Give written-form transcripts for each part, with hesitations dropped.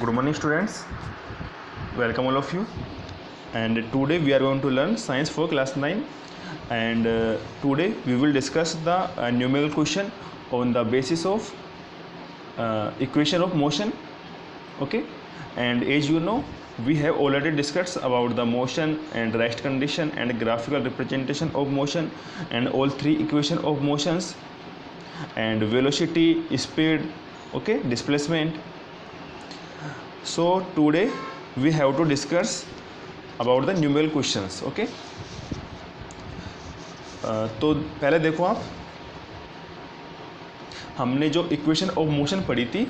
Good morning, students. Welcome all of you. And today we are going to learn science for class 9. And today we will discuss the numerical question on the basis of equation of motion. Okay. And as you know, we have already discussed about the motion and rest condition and graphical representation of motion and all three equation of motions and velocity, speed, okay, displacement. So today we have to discuss about the numerical questions. Okay. तो पहले देखो आप, हमने जो equation of motion पढ़ी थी,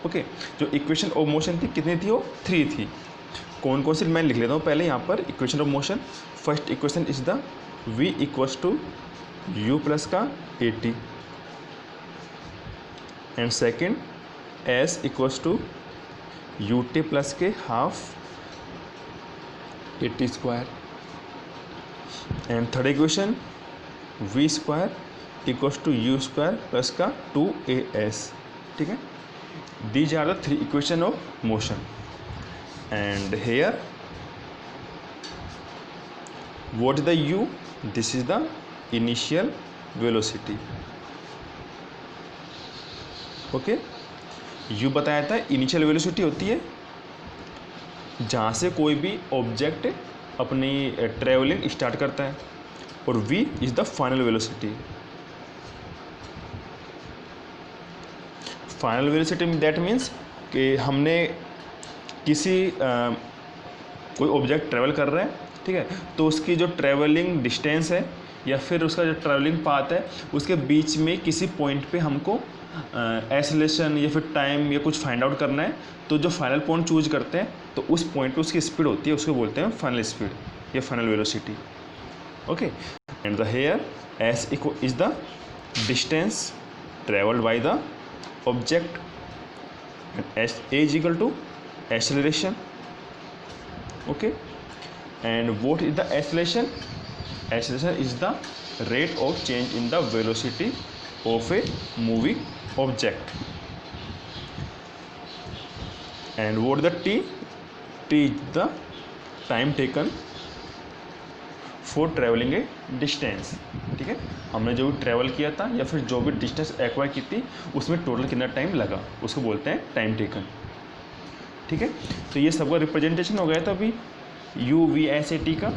okay, जो equation of motion थी कितनी थी? वो 3 थी। कौन कौन सी मैं लिख लेता हूँ पहले यहाँ पर। Equation of motion, first equation is the v equals to u plus का 80 and second s equals to ut plus के half 80 square and third equation v square equals to u square plus का 2as। ठीक है, these are the three equation of motion and here what is the u? This is the initial velocity. Okay, u बताया था initial velocity होती है जहाँ से कोई भी ऑब्जेक्ट अपनी ट्रेवलिंग स्टार्ट करता है और v is the final velocity. Final velocity that means कि हमने किसी कोई ऑब्जेक्ट ट्रैवल कर रहा है, ठीक है, तो उसकी जो ट्रैवलिंग डिस्टेंस है या फिर उसका जो ट्रैवलिंग पाथ है उसके बीच में किसी पॉइंट पे हमको एक्सेलरेशन या फिर टाइम या कुछ फाइंड आउट करना है। तो जो फाइनल पॉइंट चूज करते हैं तो उस पॉइंट पे उसकी स्पीड होती है, उसको बोलते हैं फाइनल स्पीड या final velocity. Okay, and the here S is the distance travelled by the object and a is equal to acceleration. Okay, and what is the acceleration? Acceleration is the rate of change in the velocity of a moving object. And what is the t? T is the time taken for travelling A distance. ठीक है, हमने जो भी travel किया था या फिर जो भी डिस्टेंस एक्वायर की थी उसमें टोटल कितना टाइम लगा उसको बोलते हैं टाइम टेकन। ठीक है, तो ये सबका रिप्रेजेंटेशन हो गया था अभी u v s a t का।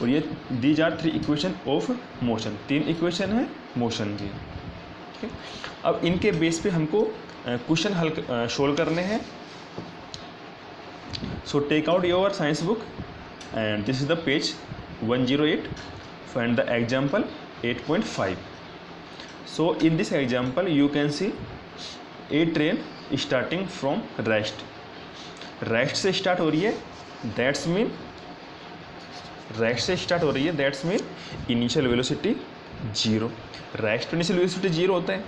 और ये these are 3 equation of motion, 3 equation है मोशन की। ठीक है, अब इनके बेस पे हमको क्वेश्चन हल सोल्व करने हैं। So take out your science book and this is the page 108. Find the example 8.5. So in this example you can see a train starting from rest से स्टार्ट हो रही है, दैट्स मीन रेस्ट से start हो रही है, that's mean initial velocity 0। Rest initial velocity 0 होता है।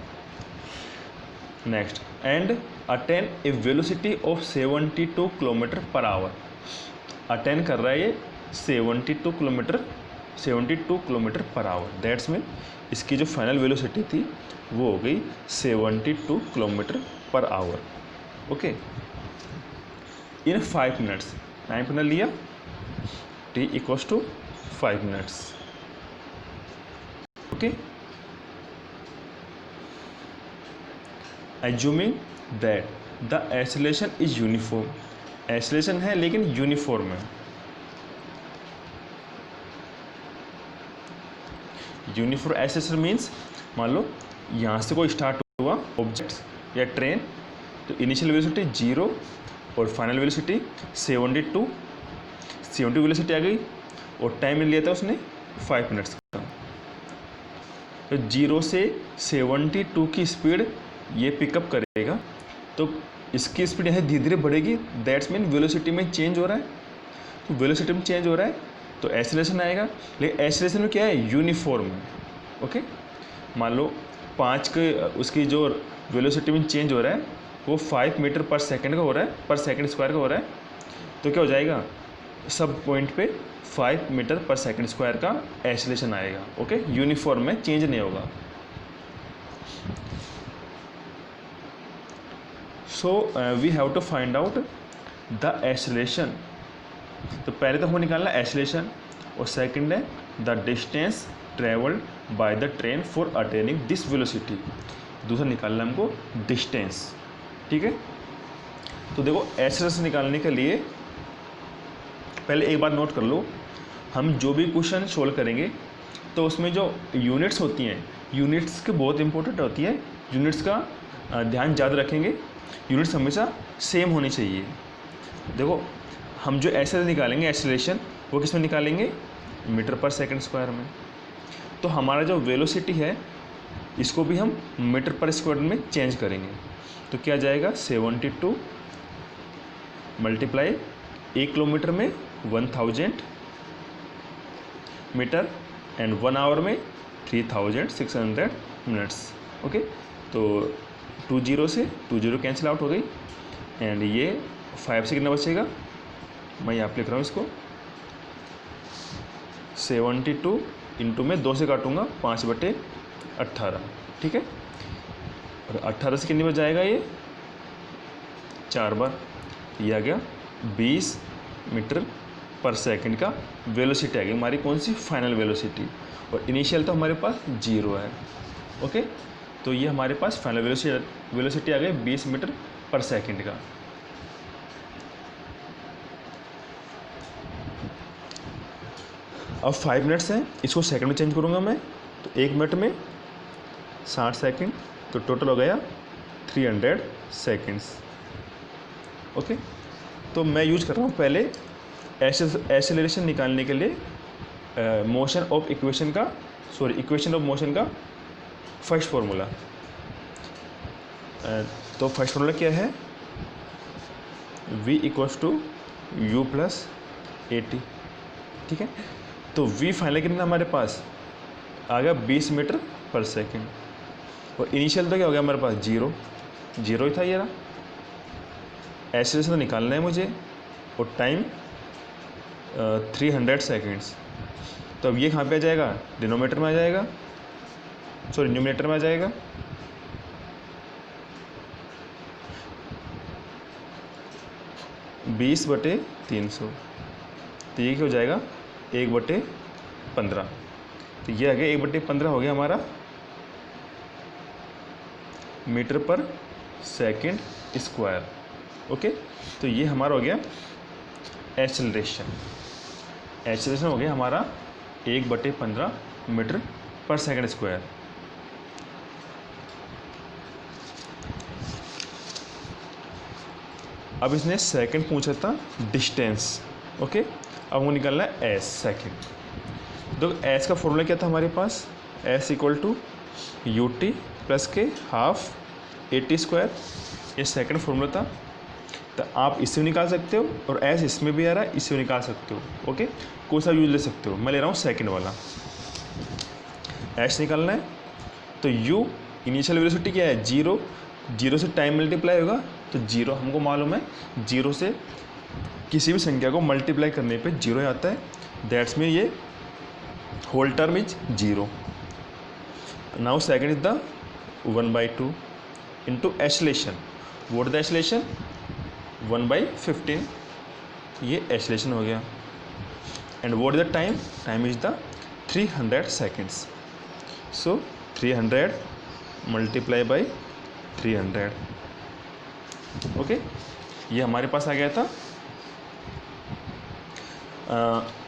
Next, and attain A velocity of 72 kilometre per our. Attain कर रहा है ये 72 kilometre per our, that's mean इसकी जो फाइनल वेलोसिटी थी वो हो गई 72 kilometre per hour. Okay, in 5 minutes time कितना लिया? t equals to 5 minutes. Okay, assuming that the acceleration is uniform. Acceleration है लेकिन यूनिफॉर्म है। यूनिफॉर्म एक्सेलरेशन मीन्स मान लो यहाँ से कोई स्टार्ट हुआ ऑब्जेक्ट या ट्रेन, तो इनिशियल वेलोसिटी 0 और फाइनल वेलोसिटी 72 वेलोसिटी आ गई और टाइम लिया था उसने 5 मिनट्स का। तो 0 से 72 की स्पीड ये पिकअप करेगा, तो इसकी स्पीड यहाँ धीरे धीरे बढ़ेगी, दैट्स मीन वेलोसिटी में चेंज हो रहा है। तो वेलोसिटी में चेंज हो रहा है तो एक्सेलरेशन आएगा, लेकिन एक्सेलरेशन में क्या है? यूनिफॉर्म है। ओके, मान लो 5 के उसकी जो वेलोसिटी में चेंज हो रहा है वो 5 मीटर पर सेकंड का हो रहा है, पर सेकंड स्क्वायर का हो रहा है, तो क्या हो जाएगा? सब पॉइंट पे 5 मीटर पर सेकंड स्क्वायर का एक्सेलरेशन आएगा। ओके, यूनिफॉर्म में चेंज नहीं होगा। So we have to find out the acceleration. तो पहले तो हमें निकालना एक्सेलरेशन, और सेकंड है the distance travelled by the train for attaining this velocity. दूसरा निकालना हमको डिस्टेंस, ठीक है। तो देखो एक्सेलरेशन निकालने के लिए पहले एक बात नोट कर लो, हम जो भी क्वेश्चन सोल्व करेंगे तो उसमें जो यूनिट्स होती हैं, यूनिट्स के बहुत इंपॉर्टेंट होती है, यूनिट्स का ध्यान ज़्यादा रखेंगे, यूनिट्स हमेशा सेम होनी चाहिए। देखो हम जो एक्सेलरेशन निकालेंगे, एक्सेलरेशन वो किस में निकालेंगे, मीटर पर सेकंड स्क्वायर में। तो हमारा जो वेलोसिटी है इसको भी हम मीटर पर स्क्वायर में चेंज करेंगे। तो क्या जाएगा 72 मल्टीप्लाई 1 किलोमीटर में 1000 मीटर एंड 1 आवर में 3600 मिनट्स। ओके, तो 20 से 20 कैंसिल आउट हो गई, एंड ये 5 से कितना बचेगा, मैं यहाँ पे लिख रहा हूँ इसको 72 इंटू में 2 से काटूंगा 5/18, ठीक है। और 18 से कितनी बार जाएगा ये, 4 बार। ये आ गया 20 मीटर पर सेकंड का वेलोसिटी आ गई हमारी, कौन सी, फाइनल वेलोसिटी। और इनिशियल तो हमारे पास 0 है। ओके, तो ये हमारे पास फाइनल वेलोसिटी आ गई 20 मीटर पर सेकंड का। अब 5 मिनट्स हैं, इसको सेकंड में चेंज करूँगा मैं, तो 1 मिनट में 60 सेकंड, तो टोटल हो गया 300 सेकंड्स। ओके, तो मैं यूज कर रहा हूँ पहले एक्सेलरेशन निकालने के लिए motion of equation of motion का फर्स्ट फार्मूला। तो फर्स्ट फार्मूला क्या है, v equals to u plus AT, ठीक है। तो v फाइनल कितना हमारे पास आ गया 20 मीटर पर सेकंड, और इनिशियल तो क्या हो गया हमारे पास 0 ही था ये रहा। एक्सेलरेशन तो निकालना है मुझे, और टाइम 300 सेकेंड्स। तो अब ये कहाँ पे आ जाएगा, डिनोमीटर में आ जाएगा, सॉरी न्यूमरेटर में आ जाएगा। बीस बटे 300, तो ये क्या हो जाएगा 1/15। तो ये आ गया 1/15 हो गया हमारा metre per second square. Okay, तो ये हमारा हो गया एक्सेलरेशन हो गया हमारा 1/15 मीटर पर सेकंड स्क्वायर। अब इसने सेकंड पूछा था डिस्टेंस। ओके, अब वो निकालना है एस सेकंड। तो एस का फॉर्मूला क्या था हमारे पास, S equal to UT plus के हाफ AT स्क्वायर, ये सेकंड फॉर्मूला था। तो आप इससे भी निकाल सकते हो, और एस इसमें भी आ रहा है, इससे भी निकाल सकते हो। ओके, कोई सा यूज ले सकते हो, मैं ले रहा हूँ सेकंड वाला। एस निकालना है, तो U इनिशियल वेलोसिटी क्या है 0 से टाइम मल्टीप्लाई होगा, तो 0 हमको मालूम है, 0 से किसी भी संख्या को मल्टीप्लाई करने पे 0 आता है, दैट्स मीन ये whole term is 0। Now second is the 1/2 into acceleration. What the acceleration 1/15, ये एक्सेलरेशन हो गया। And what the time is the 300 seconds. So 300 multiply by 300। Okay, ये हमारे पास आ गया था।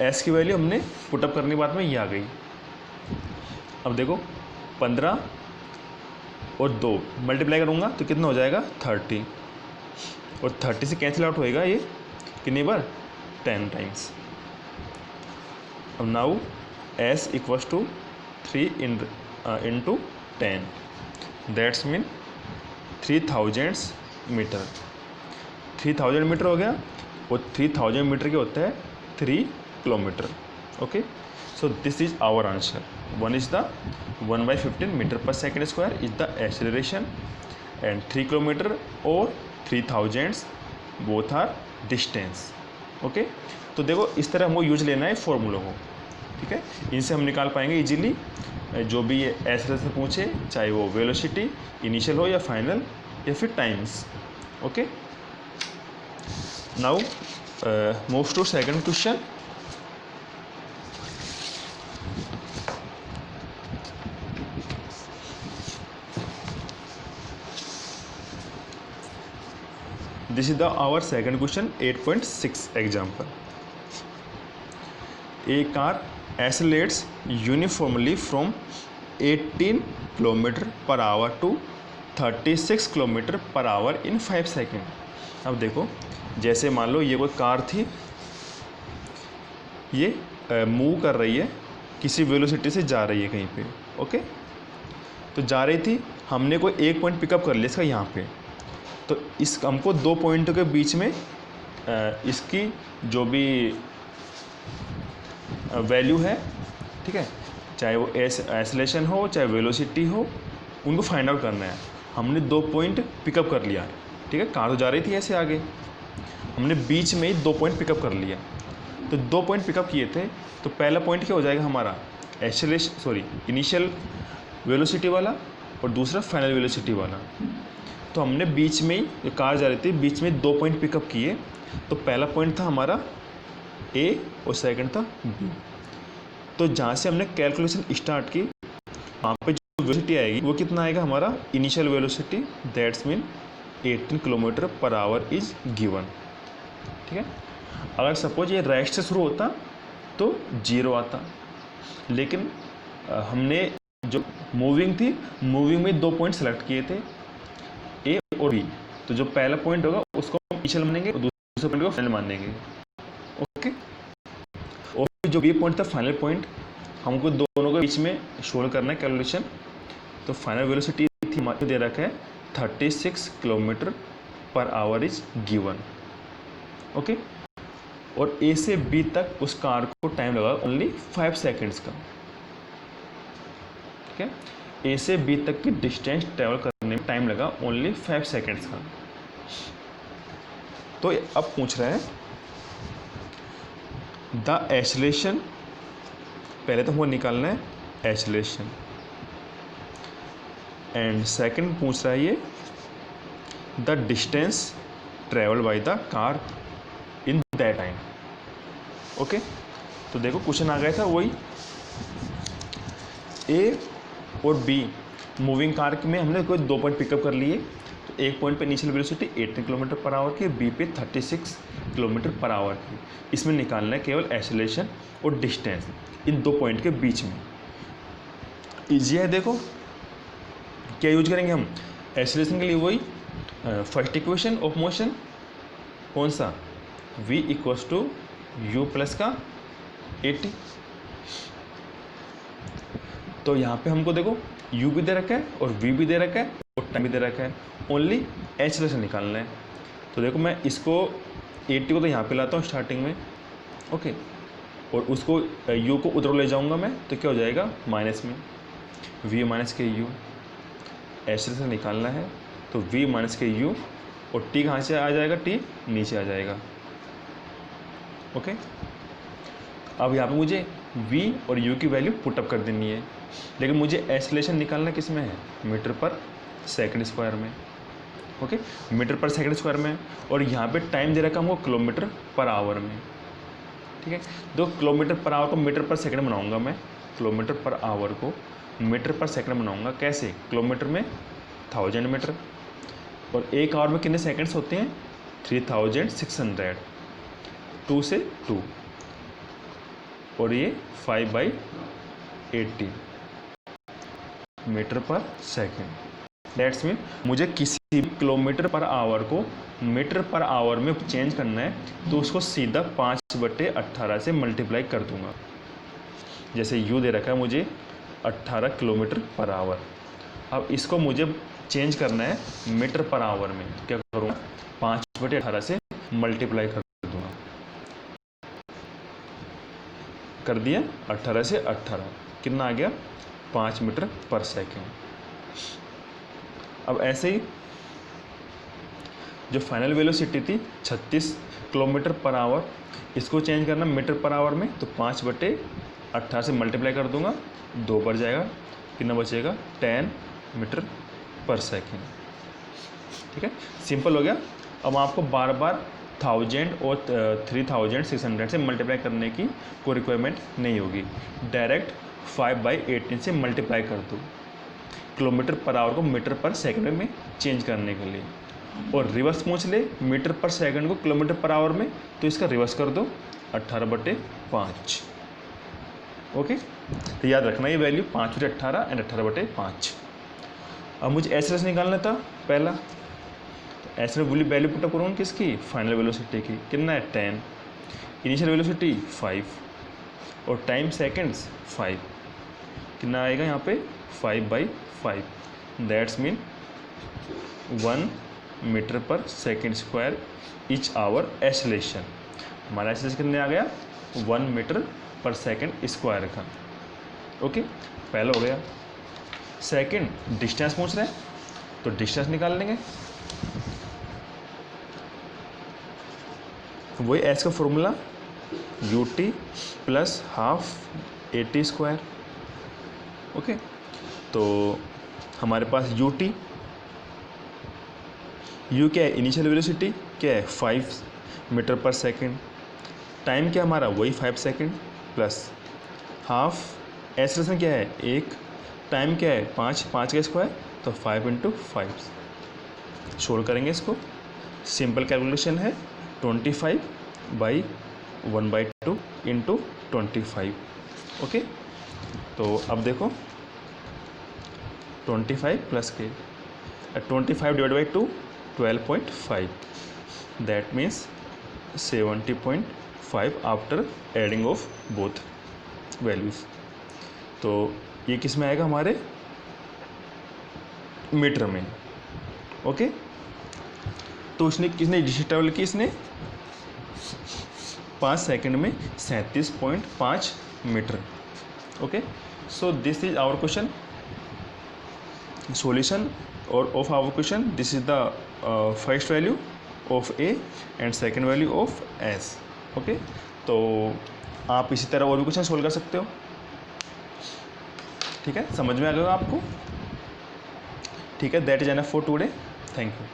एस की वैल्यू हमने पुटअप करने के बाद में ये आ गई। अब देखो 15 और 2 मल्टीप्लाई करूँगा तो कितना हो जाएगा 30, और 30 से कैंसिल आउट होएगा ये कितनी बार 10 टाइम्स। अब now S equals to 3 into 10, that's mean 3000 metre. 3000 metre हो गया, और 3000 मीटर के होता है 3 kilometre. Okay, so this is our answer. One is the 1/15 metre per second square is the acceleration, and 3 kilometre और 3000 बोथ आर डिस्टेंस। ओके, तो देखो इस तरह हमको यूज लेना है फॉर्मूलों को, ठीक है। इनसे हम निकाल पाएंगे इजीली जो भी ये एक्सेलरेशन पूछे, चाहे वो वेलोसिटी इनिशियल हो या फाइनल या फिर times. Okay, now move to second question. This is our second question, 8.6 example. A car accelerates uniformly from 18 km per hour to 36 km per hour in 5 second. अब देखो, जैसे मान लो ये कोई कार थी, ये मूव कर रही है, किसी वेलोसिटी से जा रही है कहीं पे। ओके, तो जा रही थी, हमने कोई एक पॉइंट पिकअप कर लिया इसका यहाँ पे। तो इस हमको दो पॉइंटों के बीच में इसकी जो भी वैल्यू है, ठीक है, चाहे वो एक्सेलरेशन हो चाहे वेलोसिटी हो, उनको फाइंड आउट करना है। हमने दो पॉइंट पिकअप कर लिया, ठीक है, कार तो जा रही थी ऐसे आगे, हमने बीच में ही दो पॉइंट पिकअप कर लिया। तो दो पॉइंट पिकअप किए थे, तो पहला पॉइंट क्या हो जाएगा हमारा, इनिशियल वेलोसिटी वाला, और दूसरा फाइनल वेलोसिटी वाला। तो हमने बीच में ही, कार जा रही थी, बीच में दो पॉइंट पिकअप किए। तो पहला पॉइंट था हमारा ए और सेकंड था बी। तो जहाँ से हमने कैलकुलेशन स्टार्ट की, वहाँ पे जो वेलोसिटी आएगी वो कितना आएगा हमारा, initial velocity, that's mean 18 kilometre per our is given. ठीक है, अगर सपोज ये रेस्ट से शुरू होता तो 0 आता, लेकिन हमने जो मूविंग थी, मूविंग में दो पॉइंट सेलेक्ट किए थे, ए और बी। तो जो पहला पॉइंट होगा उसको हम इनिशियल मानेंगे और दूसरे पॉइंट को फाइनल मानेंगे। ओके, और जो बी पॉइंट था फाइनल पॉइंट, हमको दोनों के बीच में शोल्ड करना है कैलकुलेशन। तो फाइनल वेलोसिटी थी हमारे दे रखा है 36 kilometre per our is given. Okay, और ए से बी तक उस कार को टाइम लगा ओनली 5 सेकेंड्स का। ठीक है, ए से बी तक की डिस्टेंस ट्रेवल करने में टाइम लगा ओनली 5 सेकेंड्स का। तो अब पूछ रहा है द एक्सेलरेशन, पहले तो हमको निकालना है एक्सेलरेशन, एंड सेकंड पूछ रहा है ये the distance travel by the car in that time. Okay, तो देखो क्वेश्चन आ गया था वही, ए और बी मूविंग कार में हमने कोई दो पॉइंट पिकअप कर लिए। तो एक पॉइंट पे initial velocity 18 kilometre per our की, बी पे 36 किलोमीटर पर आवर की। इसमें निकालना है केवल एक्सेलरेशन और डिस्टेंस इन दो पॉइंट के बीच में। ईजी है, देखो क्या यूज करेंगे हम एक्सेलरेशन के लिए, वही फर्स्ट इक्वेशन ऑफ मोशन, कौन सा, v equals to u plus का 80। तो यहाँ पे हमको देखो u भी दे रखा है और v भी दे रखा है और टाइम भी दे रखा है, ओनली एक्सेलरेशन निकालना है। तो देखो मैं इसको 80 को तो यहाँ पे लाता हूँ स्टार्टिंग में, ओके, और उसको u को उधर ले जाऊँगा मैं, तो क्या हो जाएगा माइनस में v माइनस के u, एक्सेलरेशन निकालना है तो v माइनस के u, और t कहाँ से आ जाएगा, t नीचे आ जाएगा। ओके, अब यहाँ पे मुझे v और u की वैल्यू पुटअप कर देनी है, लेकिन मुझे एक्सेलरेशन निकालना किस में है, मीटर पर सेकंड स्क्वायर में। Okay, metre per second square में, और यहाँ पे टाइम दे रखा हमको किलोमीटर पर आवर में। ठीक है, दो किलोमीटर पर आवर को मीटर पर सेकंड बनाऊंगा मैं, किलोमीटर पर आवर को मीटर पर सेकंड बनाऊंगा कैसे, किलोमीटर में 1000 मीटर, और एक आवर में कितने सेकंड्स होते हैं 3600, 2 से 2, और ये 5/80 metre per second. That's mean मुझे किसी भी किलोमीटर पर आवर को मीटर पर आवर में चेंज करना है, तो उसको सीधा 5/18 से मल्टीप्लाई कर दूंगा। जैसे यू दे रखा है मुझे 18 किलोमीटर पर आवर, अब इसको मुझे चेंज करना है मीटर पर आवर में, क्या करूँगा 5/18 से मल्टीप्लाई कर दूंगा। कर दिया 18 से 18, कितना आ गया 5 मीटर पर सेकेंड। अब ऐसे ही जो फाइनल वेलोसिटी थी 36 किलोमीटर पर आवर, इसको चेंज करना मीटर पर आवर में, तो 5/18 से मल्टीप्लाई कर दूंगा, 2 बढ़ जाएगा, कितना बचेगा 10 मीटर पर सेकेंड। ठीक है, सिंपल हो गया। अब आपको बार बार 1000 और 3600 से मल्टीप्लाई करने की कोई रिक्वायरमेंट नहीं होगी, डायरेक्ट 5/18 से मल्टीप्लाई कर दो किलोमीटर पर आवर को मीटर पर सेकंड में चेंज करने के लिए। और रिवर्स पूछ ले मीटर पर सेकंड को किलोमीटर पर आवर में, तो इसका रिवर्स कर दो 18/5। ओके, तो याद रखना ये वैल्यू 5/18 एंड 18/5। अब मुझे एस रेस निकालना था पहला, तो एस रेस वैल्यू पुटअप करूँगा किसकी, फाइनल वेलोसिटी की। कितना है 10, इनिशियल वेलोसिटी 5 और टाइम सेकेंड्स 5। कितना आएगा यहाँ पे 5/5, that's mean 1 metre per second square each our acceleration. हमारा एक्सेलरेशन कितने आ गया 1 मीटर पर सेकेंड स्क्वायर का। ओके, पहला हो गया। सेकेंड डिस्टेंस पूछ रहे हैं, तो डिस्टेंस निकाल लेंगे। वही एस का formula ut plus half AT²। Okay, तो हमारे पास ut u क्या है, इनिशियल वेलोसिटी क्या है 5 मीटर पर सेकेंड, टाइम क्या हमारा वही 5 सेकेंड, प्लस हाफ एक्सेलरेशन क्या है 1, टाइम क्या है 5 का स्क्वायर, तो 5 × 5। सोल्व करेंगे इसको, सिंपल कैलकुलेशन है 25/1/2 × 25। ओके, तो अब देखो 25 प्लस के 25 / 2 12.5, that means 70.5 after adding of both values. तो ये किस में आएगा हमारे मीटर में। ओके, तो उसने किसने डिस्टेंस ट्रेवल की, इसने 5 सेकंड में 37.5 metre. Okay, so this is our question solution or of our question. This is the first value of A and second value of S. okay, तो आप इसी तरह और भी क्वेश्चन सोल्व कर सकते हो। ठीक है, समझ में आ गया आपको। ठीक है, that is enough for today, thank you.